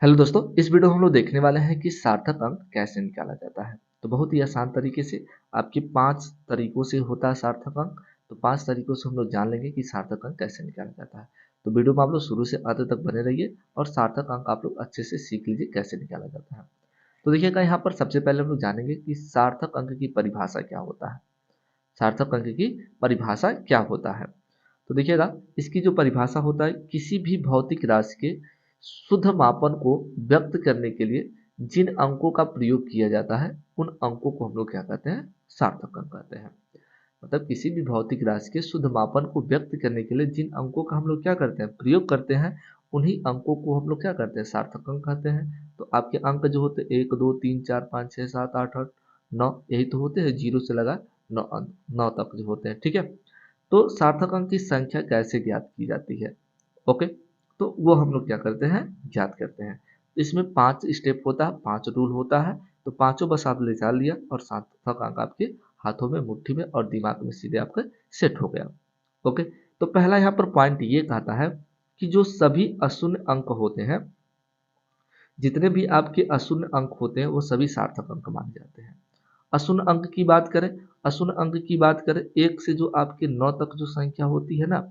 Hello दोस्तों, इस video में हम लोग देखने वाले हैं कि सार्थक अंक कैसे निकाला जाता है। तो बहुत ही आसान तरीके से आपके 5 तरीकों से होता है सार्थक अंक। तो 5 तरीकों से हम लोग जान लेंगे कि सार्थक अंक कैसे निकाला जाता है। तो वीडियो में आप लोग शुरू से अंत तक बने रहिए और सार्थक अंक आप लोग अच्छे से सीख लीजिए कैसे निकाला जाता है। तो देखिएगा, यहाँ पर सबसे पहले हम लोग जानेंगे कि सार्थक अंक की परिभाषा क्या होता है। सार्थक अंक की परिभाषा क्या होता है, तो देखिएगा, इसकी जो परिभाषा होता है, किसी भी भौतिक राशि के शुद्ध मापन को व्यक्त करने के लिए जिन अंकों का प्रयोग किया जाता है उन अंकों को हम लोग क्या कहते हैं, सार्थक अंक कहते हैं। मतलब किसी भी भौतिक राशि के शुद्ध मापन को व्यक्त करने के लिए जिन अंकों का हम लोग क्या करते हैं, प्रयोग करते हैं, उन्हीं अंकों को हम लोग क्या करते हैं, सार्थक अंक कहते हैं। तो आपके अंक जो होते हैं 1 2 3 4 5 6 7 8 8 9, यही तो होते हैं, जीरो से लगा 9 अंक 9 तक जो होते हैं। ठीक है, तो सार्थक अंक की संख्या कैसे ज्ञात की जाती है, ओके, तो वो हम लोग क्या करते हैं, ज्ञात करते हैं। तो इसमें 5 स्टेप होता है, 5 रूल होता है। तो पांचों बस आप ले जा लिया और सार्थक अंक आपके हाथों में, मुट्ठी में और दिमाग में सीधे आपका सेट हो गया। ओके, तो पहला यहाँ पर पॉइंट ये कहता है कि जो सभी अशून्य अंक होते हैं, जितने भी आपके अशून्य अंक होते हैं वो सभी सार्थक अंक माने जाते हैं। अशून्य अंक की बात करें, अशून्य अंक की बात करें, 1 से जो आपके 9 तक जो संख्या होती है ना,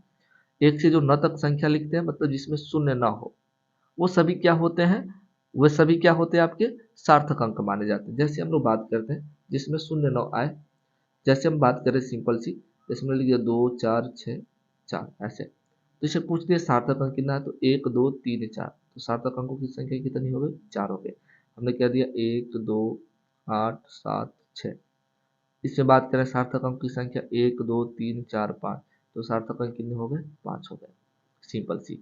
1 से जो 9 तक संख्या लिखते हैं, मतलब जिसमें शून्य ना हो, वो सभी क्या होते हैं, वो सभी क्या होते हैं, आपके सार्थक अंक माने जाते हैं। जैसे हम लोग बात करते हैं जिसमें शून्य नौ आए, जैसे हम बात करें सिंपल सी, इसमें लिख दिया 2 4 6 4 ऐसे। तो इसे पूछ दिया सार्थक अंक कितना है, तो 1 2 3 4, तो सार्थक अंकों की संख्या कितनी हो गई, 4 हो गए। हमने क्या दिया, 1 2 8 7 6। इसमें बात करें सार्थक अंक की संख्या 1 2 3 4 5, तो सार्थक अंक कितने हो गए, 5 हो गए। सिंपल सी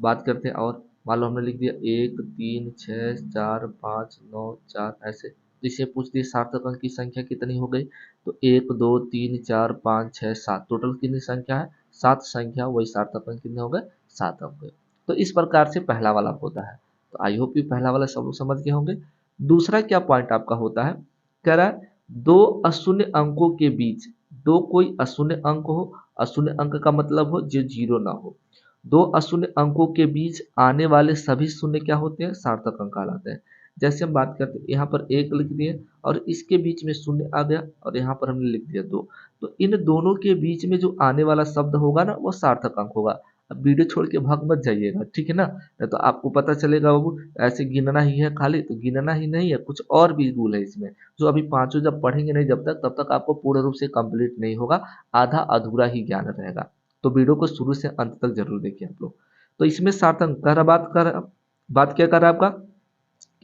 बात करते हैं। और मान लो हमने लिख दिया 1 3 6 4 5 9 4 ऐसे, तो इसे पूछ दिया सार्थक अंक की संख्या कितनी हो गई, तो 1 2 3 4 5 6 7, टोटल कितनी संख्या है, 7 संख्या, वही सार्थक अंक कितने हो गए, 7 हो गए। तो इस प्रकार से पहला वाला होता है। तो आई होप यू पहला वाला सब लोग समझ गए होंगे। दूसरा क्या पॉइंट आपका होता है, कह रहा है दो अशून्य अंकों के बीच, दो कोई अशून्य अंक हो, अशून्य अंक का मतलब हो जो जीरो ना हो, दो अशून्य अंकों के बीच आने वाले सभी शून्य क्या होते हैं, सार्थक अंक कहलाते हैं। जैसे हम बात करते हैं, यहाँ पर 1 लिख दिए और इसके बीच में शून्य आ गया और यहाँ पर हमने लिख दिया 2, तो इन दोनों के बीच में जो आने वाला शब्द होगा ना, वो सार्थक अंक होगा। अब वीडियो छोड़ के भाग मत जाइएगा, ठीक है ना, नहीं तो आपको पता चलेगा बाबू ऐसे गिनना ही है खाली, तो गिनना ही नहीं है, कुछ और भी रूल है इसमें, जो अभी पांचों जब पढ़ेंगे नहीं जब तक, तब तक आपको पूर्ण रूप से कंप्लीट नहीं होगा, आधा अधूरा ही ज्ञान रहेगा। तो वीडियो को शुरू से अंत तक जरूर देखिए आप लोग। तो इसमें सार्थक कर बात क्या कर रहा है आपका,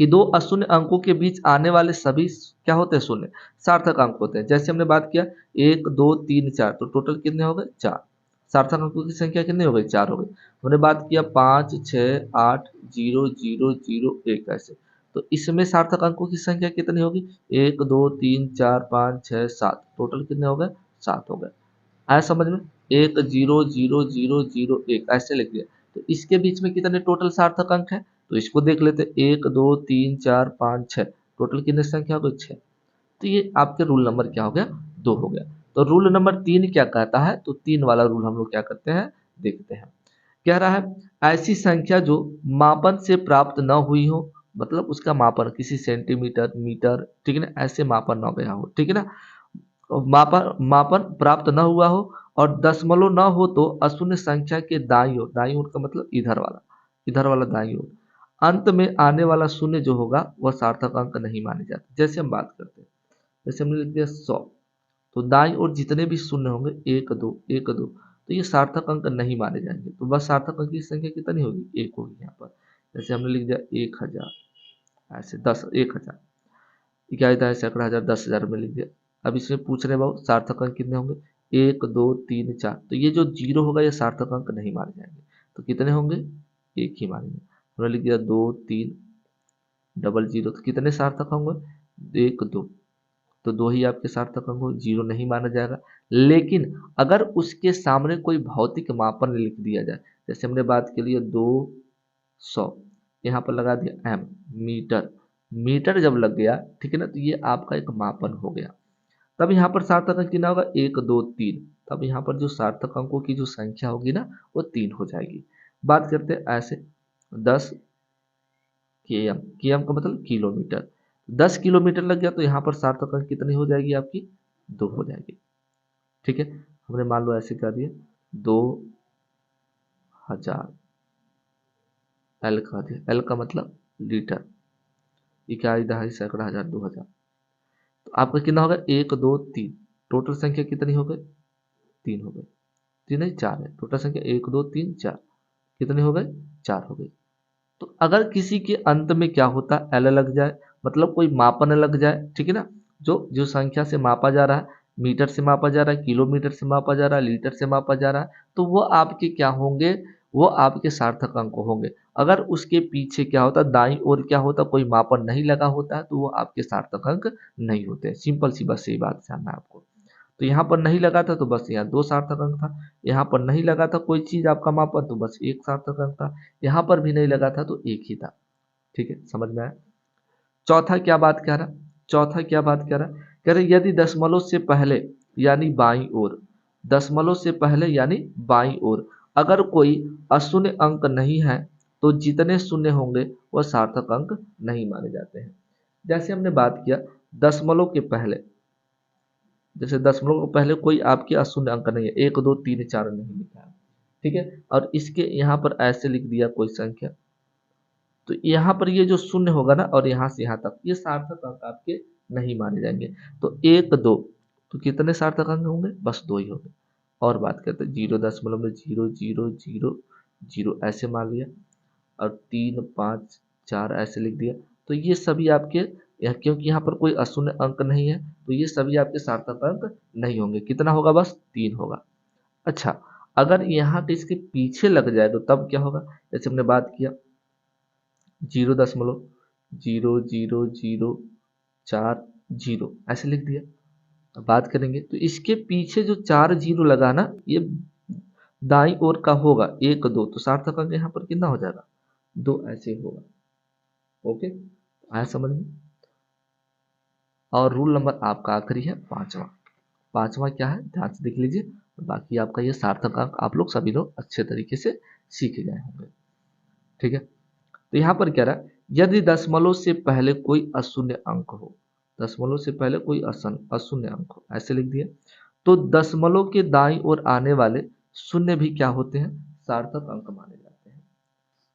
कि दो अशून्य अंकों के बीच आने वाले सभी क्या होते हैं, शून्य, सार्थक अंक होते हैं। जैसे हमने बात किया 1 2 3 4, तो टोटल कितने हो गए, 4, सार्थक अंकों की संख्या कितनी हो गई, 4 हो गई। हमने बात किया 5 6 8 0 0 0 1 ऐसे, तो इसमें सार्थक अंकों की संख्या कितनी होगी, 1 2 3 4 5 6 7, टोटल कितने हो गए, 7 हो गए। आया समझ में, 1 0 0 0 0 1 ऐसे लिख दिया। तो इसके बीच में कितने टोटल सार्थक अंक है, तो इसको देख लेते, 1 2 3 4 5 6, टोटल कितने संख्या हो गई, 6। तो ये आपके रूल नंबर क्या हो गया, 2 हो गया। तो रूल नंबर 3 क्या कहता है, तो 3 वाला रूल हम लोग क्या करते हैं, देखते हैं। कह रहा है ऐसी संख्या जो मापन से प्राप्त न हुई हो, मतलब उसका मापन किसी सेंटीमीटर मीटर, ठीक है ना, ऐसे मापन न गया हो, ठीक है ना, मापन मापन प्राप्त न हुआ हो और दशमलव न हो, तो अशून्य संख्या के दाईं ओर का मतलब इधर वाला दाईं ओर, अंत में आने वाला शून्य जो होगा वह सार्थक अंक नहीं माने जाते। जैसे हम बात करते हैं, जैसे हमने लिख दिया 100, तो दाईं ओर जितने भी शून्य होंगे, 1 2 1 2, तो ये सार्थक अंक नहीं माने जाएंगे। तो बस सार्थक अंक की संख्या कितनी होगी, 1 होगी यहाँ पर। जैसे हमने लिख दिया 1000, ऐसे 10,000, क्या होता है, सैकड़ा हजार 10,000 में लिख दिया। अब इसमें पूछ रहे भाव सार्थक अंक कितने होंगे, 1 2 3 4, तो ये जो जीरो होगा ये सार्थक अंक नहीं माने जाएंगे। तो कितने होंगे, एक ही मानेंगे। हमने लिख दिया 2 3 डबल जीरो, तो कितने सार्थक होंगे, 1 2, तो 2 ही आपके सार्थक अंक होंगे, जीरो नहीं माना जाएगा। लेकिन अगर उसके सामने कोई भौतिक मापन लिख दिया जाए, जैसे हमने बात के लिए 200, यहाँ पर लगा दिया एम, मीटर, मीटर जब लग गया, ठीक है ना, तो ये आपका एक मापन हो गया। तब यहाँ पर सार्थक अंक कितना होगा, 1 2 3, तब यहाँ पर जो सार्थक अंकों की जो संख्या होगी ना, वो 3 हो जाएगी। बात करते हैं ऐसे 10 के एम का मतलब किलोमीटर। 10 किलोमीटर लग गया तो यहाँ पर सार्थक अंक कितनी हो जाएगी आपकी, 2 हो जाएगी। ठीक है, हमने मान लो ऐसे कर दिया 2000, एल का दिया, एल का मतलब लीटर, इकाई, दहाई, सैकड़ा, हजार, 2000। तो आपका कितना होगा, 1 2 3, टोटल संख्या कितनी हो गई, 3 हो गई, 3 नहीं 4 है, टोटल संख्या 1 2 3 4, कितने हो गए, 4 हो गई। तो अगर किसी के अंत में क्या होता है, एल लग जाए, मतलब कोई मापन लग जाए, ठीक है ना, जो जो संख्या से मापा जा रहा है, मीटर से मापा जा रहा है, किलोमीटर से मापा जा रहा है, लीटर से मापा जा रहा है, तो वो आपके क्या होंगे, वो आपके सार्थक अंक होंगे। अगर उसके पीछे क्या होता, दाईं ओर क्या होता, कोई मापन नहीं लगा होता है, तो वो आपके सार्थक अंक नहीं होते। सिंपल सी बस यही बात जानना है आपको। तो यहाँ पर नहीं लगा था तो बस यहाँ 2 सार्थक अंक था, यहाँ पर नहीं लगा था कोई चीज आपका मापन तो बस 1 सार्थक अंक था, यहाँ पर भी नहीं लगा था तो 1 ही था। ठीक है, समझ में आया। चौथा क्या बात कह रहा, चौथा क्या बात कह रहा, कह रहे यदि दशमलव से पहले यानी बाईं ओर, दशमलव से पहले यानी बाईं ओर अगर कोई अशून्य अंक नहीं है तो जितने शून्य होंगे वह सार्थक अंक नहीं माने जाते हैं। जैसे हमने बात किया दशमलव के पहले, जैसे दशमलव के पहले कोई आपके अशून्य अंक नहीं है, 1 2 3 4 नहीं लिखा है, ठीक है, और इसके यहाँ पर ऐसे लिख दिया कोई संख्या, तो यहाँ पर ये जो शून्य होगा ना और यहाँ से यहाँ तक ये सार्थक अंक आपके नहीं माने जाएंगे। तो 1 2 तो कितने सार्थक अंक होंगे, बस 2 ही होंगे। और बात करते हैं 0.00000 ऐसे मान लिया, और 3 5 4 ऐसे लिख दिया, तो ये सभी आपके क्योंकि यहाँ पर कोई अशून्य अंक नहीं है तो ये सभी आपके सार्थक अंक नहीं होंगे। कितना होगा, बस 3 होगा। अच्छा, अगर यहाँ पे इसके पीछे लग जाए तो तब क्या होगा, जैसे हमने बात किया 0.00040 ऐसे लिख दिया। अब बात करेंगे तो इसके पीछे जो 4 जीरो लगा ना, ये दाईं ओर का होगा 1 2, तो सार्थक अंक यहाँ पर कितना हो जाएगा, 2 ऐसे होगा। ओके, आया समझ में। और रूल नंबर आपका आखिरी है पांचवा। पांचवा क्या है, ध्यान से देख लीजिए, बाकी आपका ये सार्थक अंक आप लोग सभी लोग अच्छे तरीके से सीख गए होंगे। ठीक है, तो यहाँ पर क्या रहा, यदि दशमलव से पहले कोई अशून्य अंक हो, दशमलव से पहले कोई अशून्य अंक हो ऐसे लिख दिया, तो दशमलव के दाईं ओर आने वाले शून्य भी क्या होते हैं, सार्थक अंक माने जाते हैं।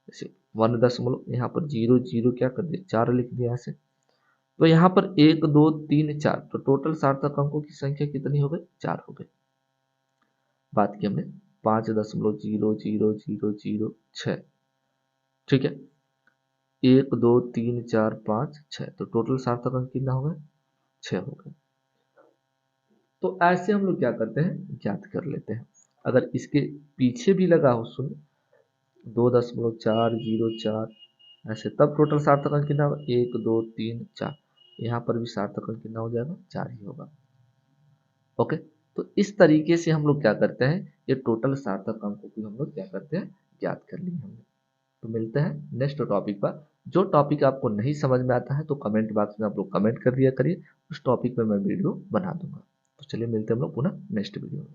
जैसे 1 दशमलव, यहाँ पर 0 0 क्या कर दिया, 4 लिख दिया ऐसे, तो यहाँ पर 1 2 3 4, तो टोटल सार्थक अंकों की संख्या कितनी हो गई, 4 हो गई। बात की हमने 5.0000006, ठीक है, 1 2 3 4 5 6, तो टोटल सार्थक अंक कितना हो गए, 6 हो गए। तो ऐसे हम लोग क्या करते हैं, ज्ञात कर लेते हैं। अगर इसके पीछे भी लगा हो शून्य, 2.404 ऐसे, तब टोटल सार्थक अंक कितना होगा, 1 2 3 4, यहाँ पर भी सार्थक अंक कितना हो जाएगा, 4 ही होगा। ओके, तो इस तरीके से हम लोग क्या करते हैं, ये टोटल सार्थक अंकों को हम लोग क्या करते हैं, ज्ञात कर लिए हमने। तो मिलते हैं नेक्स्ट टॉपिक पर। जो टॉपिक आपको नहीं समझ में आता है तो कमेंट बॉक्स में आप लोग कमेंट कर दिया करिए, उस टॉपिक पे मैं वीडियो बना दूंगा। तो चलिए मिलते हैं हम लोग पुनः नेक्स्ट वीडियो में।